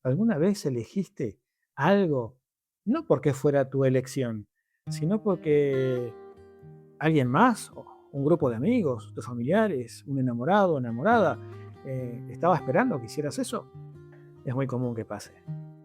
¿Alguna vez elegiste algo, no porque fuera tu elección, sino porque alguien más, o un grupo de amigos, tus familiares, un enamorado o enamorada, estaba esperando que hicieras eso? Es muy común que pase.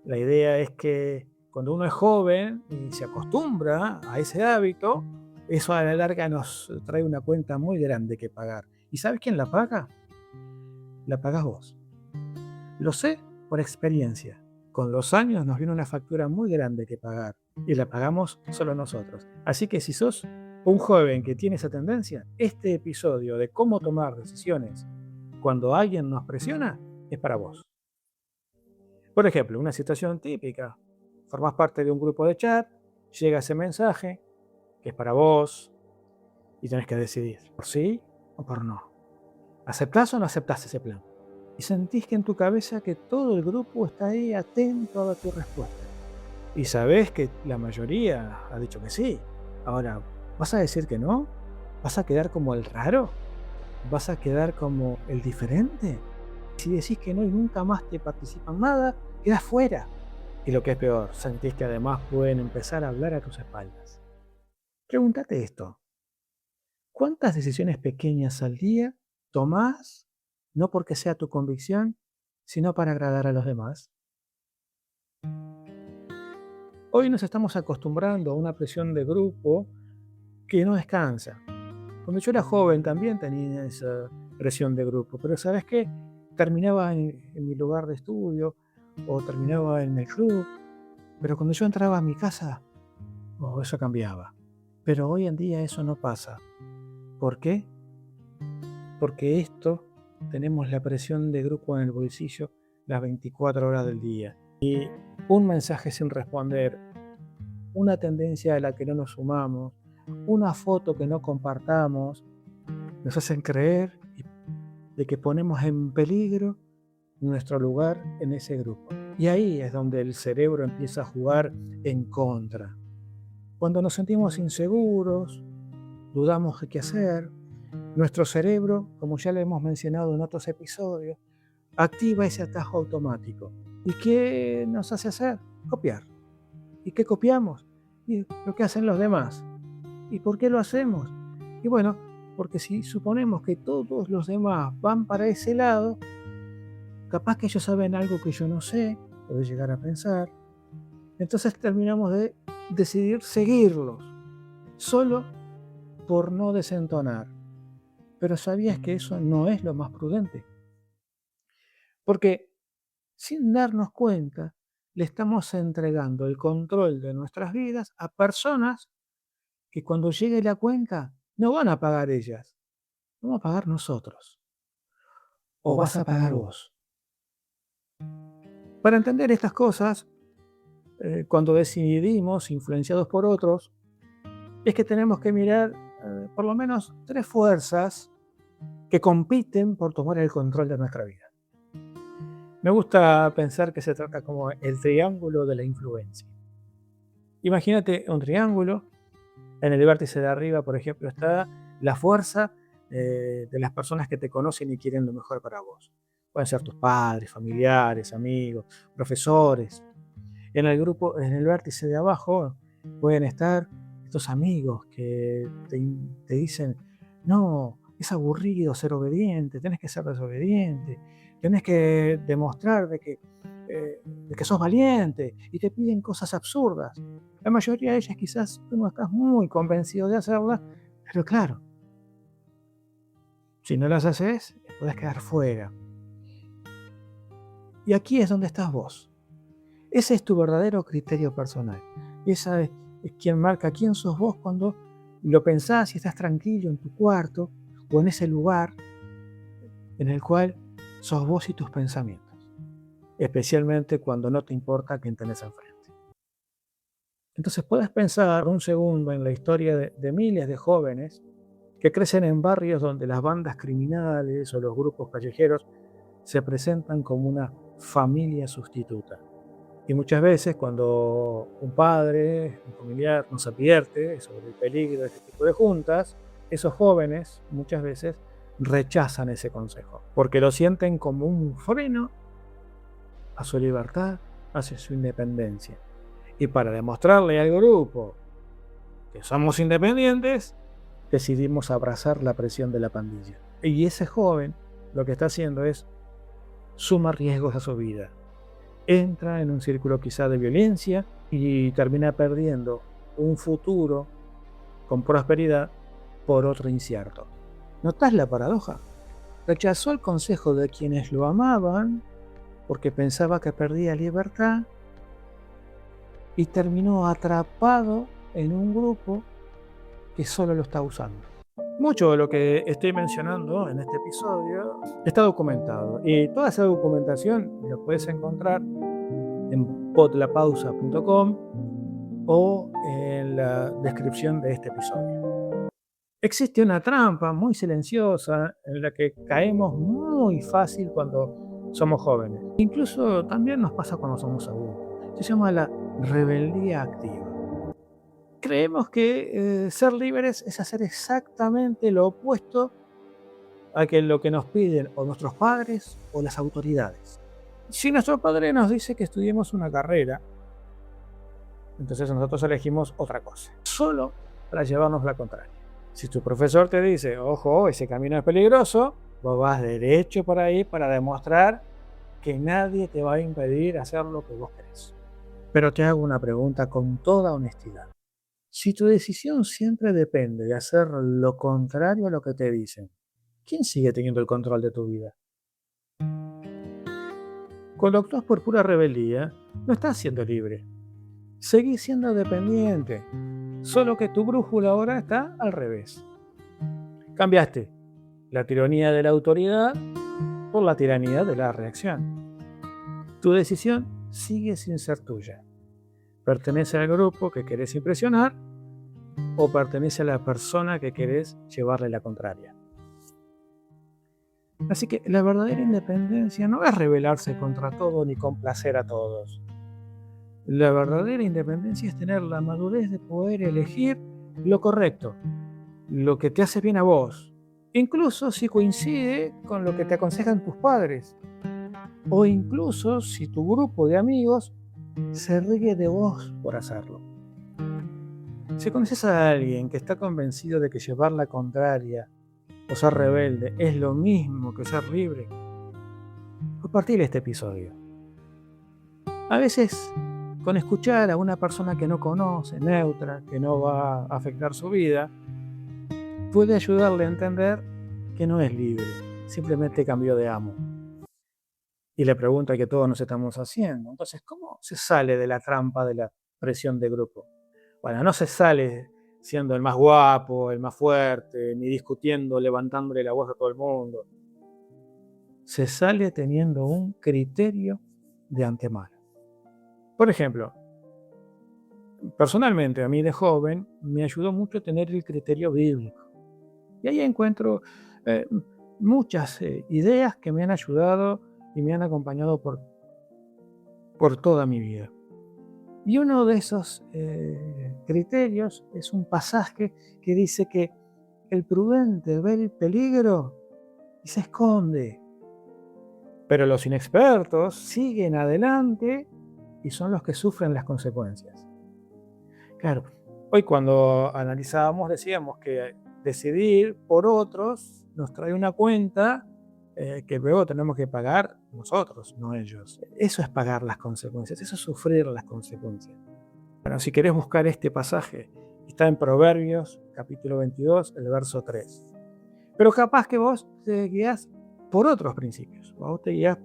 La idea es que cuando uno es joven y se acostumbra a ese hábito, eso a la larga nos trae una cuenta muy grande que pagar. ¿Y sabes quién la paga? La pagas vos. Lo sé por experiencia. Con los años nos viene una factura muy grande que pagar y la pagamos solo nosotros. Así que si sos un joven que tiene esa tendencia, este episodio de cómo tomar decisiones cuando alguien nos presiona es para vos. Por ejemplo, una situación típica. Formás parte de un grupo de chat, llega ese mensaje que es para vos y tenés que decidir por sí o por no. ¿Aceptás o no aceptás ese plan? Y sentís que en tu cabeza que todo el grupo está ahí atento a tu respuesta. Y sabés que la mayoría ha dicho que sí. Ahora, ¿vas a decir que no? ¿Vas a quedar como el raro? ¿Vas a quedar como el diferente? Si decís que no y nunca más te participan nada, quedás fuera. Y lo que es peor, sentís que además pueden empezar a hablar a tus espaldas. Pregúntate esto: ¿cuántas decisiones pequeñas al día tomás no porque sea tu convicción, sino para agradar a los demás? Hoy nos estamos acostumbrando a una presión de grupo que no descansa. Cuando yo era joven también tenía esa presión de grupo, pero ¿sabes qué? Terminaba en mi lugar de estudio o terminaba en el club, pero cuando yo entraba a mi casa, oh, eso cambiaba. Pero hoy en día eso no pasa. ¿Por qué? Porque esto tenemos la presión de grupo en el bolsillo las 24 horas del día. Un mensaje sin responder, una tendencia a la que no nos sumamos, una foto que no compartamos, nos hacen creer de que ponemos en peligro nuestro lugar en ese grupo. Y ahí es donde el cerebro empieza a jugar en contra. Cuando nos sentimos inseguros, dudamos de qué hacer, nuestro cerebro, como ya lo hemos mencionado en otros episodios, activa ese atajo automático. ¿Y qué nos hace hacer? Copiar. ¿Y qué copiamos? Y lo que hacen los demás. ¿Y por qué lo hacemos? Y bueno, porque si suponemos que todos los demás van para ese lado, capaz que ellos saben algo que yo no sé, puedo llegar a pensar, entonces terminamos de decidir seguirlos, solo por no desentonar. Pero ¿sabías que eso no es lo más prudente? Porque sin darnos cuenta, le estamos entregando el control de nuestras vidas a personas que cuando llegue la cuenta no van a pagar ellas, vamos a pagar nosotros. O vas a pagar vos. Para entender estas cosas, cuando decidimos, influenciados por otros, es que tenemos que mirar por lo menos tres fuerzas que compiten por tomar el control de nuestra vida. Me gusta pensar que se trata como el triángulo de la influencia. Imagínate un triángulo. En el vértice de arriba, por ejemplo, está la fuerza de las personas que te conocen y quieren lo mejor para vos. Pueden ser tus padres, familiares, amigos, profesores. En el vértice de abajo, pueden estar estos amigos que te dicen: no, es aburrido ser obediente, tenés que ser desobediente, tenés que demostrar de que sos valiente, y te piden cosas absurdas. La mayoría de ellas quizás tú no estás muy convencido de hacerlas, pero claro, si no las haces, podés quedar fuera. Y aquí es donde estás vos. Ese es tu verdadero criterio personal. Esa es quien marca quién sos vos cuando lo pensás y estás tranquilo en tu cuarto o en ese lugar en el cual sos vos y tus pensamientos. Especialmente cuando no te importa quién tenés enfrente. Entonces puedes pensar un segundo en la historia de miles de jóvenes que crecen en barrios donde las bandas criminales o los grupos callejeros se presentan como una familia sustituta. Y muchas veces cuando un padre, un familiar nos advierte sobre el peligro de este tipo de juntas, esos jóvenes muchas veces rechazan ese consejo, porque lo sienten como un freno a su libertad, hacia su independencia. Y para demostrarle al grupo que somos independientes, decidimos abrazar la presión de la pandilla. Y ese joven lo que está haciendo es suma riesgos a su vida. Entra en un círculo quizá de violencia y termina perdiendo un futuro con prosperidad por otro incierto. ¿Notás la paradoja? Rechazó el consejo de quienes lo amaban porque pensaba que perdía libertad y terminó atrapado en un grupo que solo lo está usando. Mucho de lo que estoy mencionando en este episodio está documentado y toda esa documentación la puedes encontrar en podlapausa.com o en la descripción de este episodio. Existe una trampa muy silenciosa en la que caemos muy fácil cuando somos jóvenes. Incluso también nos pasa cuando somos adultos. Se llama la rebeldía activa. Creemos que ser libres es hacer exactamente lo opuesto a lo que nos piden o nuestros padres o las autoridades. Si nuestro padre nos dice que estudiemos una carrera, entonces nosotros elegimos otra cosa, solo para llevarnos la contraria. Si tu profesor te dice, ojo, ese camino es peligroso, vos vas derecho por ahí para demostrar que nadie te va a impedir hacer lo que vos querés. Pero te hago una pregunta con toda honestidad. Si tu decisión siempre depende de hacer lo contrario a lo que te dicen, ¿quién sigue teniendo el control de tu vida? Cuando actúas por pura rebeldía, no estás siendo libre. Seguís siendo dependiente, solo que tu brújula ahora está al revés. Cambiaste la tiranía de la autoridad por la tiranía de la reacción. Tu decisión sigue sin ser tuya. ¿Pertenece al grupo que querés impresionar o pertenece a la persona que querés llevarle la contraria? Así que la verdadera independencia no es rebelarse contra todo ni complacer a todos. La verdadera independencia es tener la madurez de poder elegir lo correcto, lo que te hace bien a vos, incluso si coincide con lo que te aconsejan tus padres, o incluso si tu grupo de amigos se ríe de vos por hacerlo. Si conoces a alguien que está convencido de que llevar la contraria o ser rebelde es lo mismo que ser libre, compartir este episodio. A veces, con escuchar a una persona que no conoce, neutra, que no va a afectar su vida, puede ayudarle a entender que no es libre, simplemente cambió de amo. Y la pregunta que todos nos estamos haciendo, entonces, ¿cómo se sale de la trampa de la presión de grupo? Bueno, no se sale siendo el más guapo, el más fuerte, ni discutiendo, levantándole la voz a todo el mundo. Se sale teniendo un criterio de antemano. Por ejemplo, personalmente a mí de joven me ayudó mucho a tener el criterio bíblico. Y ahí encuentro muchas ideas que me han ayudado y me han acompañado por toda mi vida. Y uno de esos criterios es un pasaje que dice que el prudente ve el peligro y se esconde, pero los inexpertos siguen adelante y son los que sufren las consecuencias. Claro, hoy cuando analizábamos decíamos que decidir por otros nos trae una cuenta que luego tenemos que pagar nosotros, no ellos. Eso es pagar las consecuencias, eso es sufrir las consecuencias. Bueno, si querés buscar este pasaje, está en Proverbios, capítulo 22, el verso 3. Pero capaz que vos te guías por otros principios, vos te guías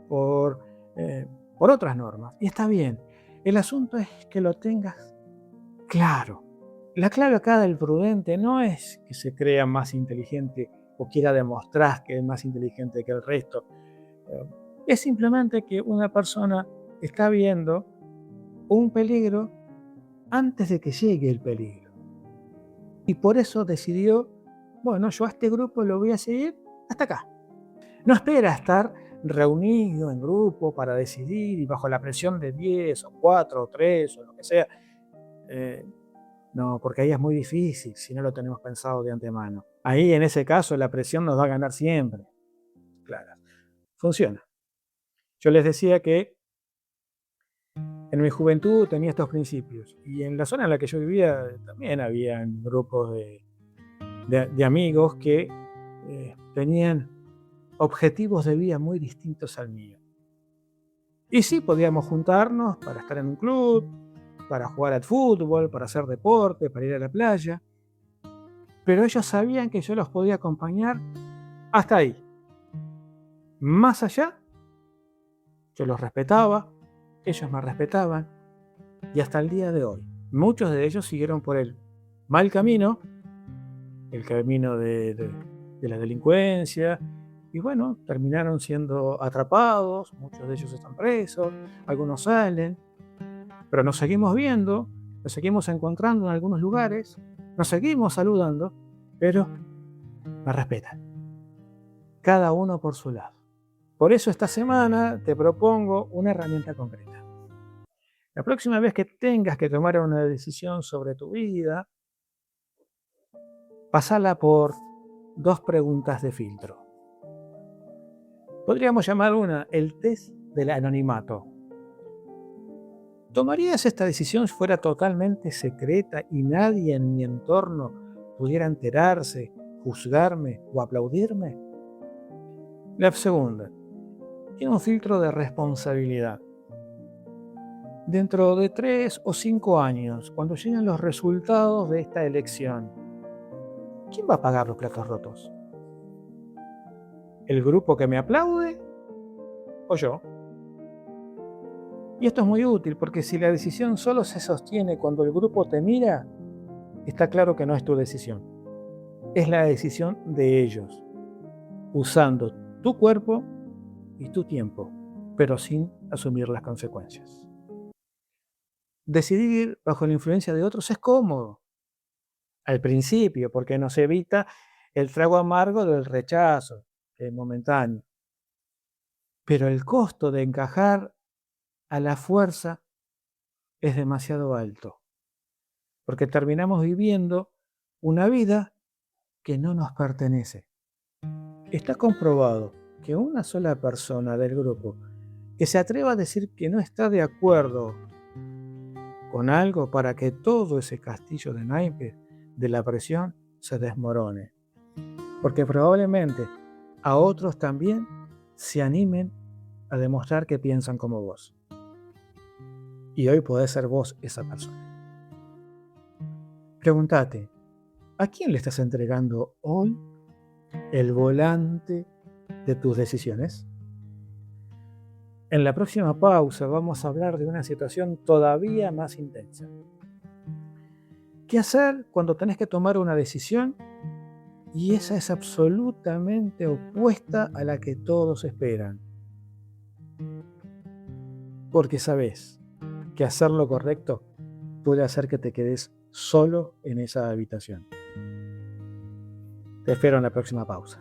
por otras normas. Y está bien, el asunto es que lo tengas claro. La clave acá del prudente no es que se crea más inteligente o quiera demostrar que es más inteligente que el resto. Es simplemente que una persona está viendo un peligro antes de que llegue el peligro. Y por eso decidió, bueno, yo a este grupo lo voy a seguir hasta acá. No espera estar reunido en grupo para decidir y bajo la presión de 10 o 4 o 3 o lo que sea. No, porque ahí es muy difícil si no lo tenemos pensado de antemano. Ahí en ese caso la presión nos va a ganar siempre. Claro, funciona. Yo les decía que En mi juventud tenía estos principios y en la zona en la que yo vivía también habían grupos de amigos que tenían objetivos de vida muy distintos al mío. Y sí, podíamos juntarnos para estar en un club, para jugar al fútbol, para hacer deporte, para ir a la playa, pero ellos sabían que yo los podía acompañar hasta ahí. Más allá, yo los respetaba, ellos me respetaban y hasta el día de hoy, muchos de ellos siguieron por el mal camino, el camino de la delincuencia, y bueno, terminaron siendo atrapados, muchos de ellos están presos, algunos salen, pero nos seguimos viendo, nos seguimos encontrando en algunos lugares, nos seguimos saludando, pero me respetan, cada uno por su lado. Por eso esta semana te propongo una herramienta concreta. La próxima vez que tengas que tomar una decisión sobre tu vida, pasala por 2 preguntas de filtro. Podríamos llamar una el test del anonimato. ¿Tomarías esta decisión si fuera totalmente secreta y nadie en mi entorno pudiera enterarse, juzgarme o aplaudirme? La segunda, tiene un filtro de responsabilidad. Dentro de 3 o 5 años, cuando lleguen los resultados de esta elección, ¿quién va a pagar los platos rotos? ¿El grupo que me aplaude o yo? Y esto es muy útil porque si la decisión solo se sostiene cuando el grupo te mira, está claro que no es tu decisión. Es la decisión de ellos, usando tu cuerpo y tu tiempo, pero sin asumir las consecuencias. Decidir bajo la influencia de otros es cómodo al principio porque nos evita el trago amargo del rechazo, que es momentáneo. Pero el costo de encajar a la fuerza es demasiado alto, porque terminamos viviendo una vida que no nos pertenece. Está comprobado que una sola persona del grupo que se atreva a decir que no está de acuerdo con algo para que todo ese castillo de naipes de la presión se desmorone, porque probablemente a otros también se animen a demostrar que piensan como vos. Y hoy podés ser vos esa persona. Pregúntate, ¿a quién le estás entregando hoy el volante de tus decisiones? En la próxima pausa vamos a hablar de una situación todavía más intensa. ¿Qué hacer cuando tenés que tomar una decisión y esa es absolutamente opuesta a la que todos esperan? Porque sabés que hacer lo correcto puede hacer que te quedes solo en esa habitación. Te espero en la próxima pausa.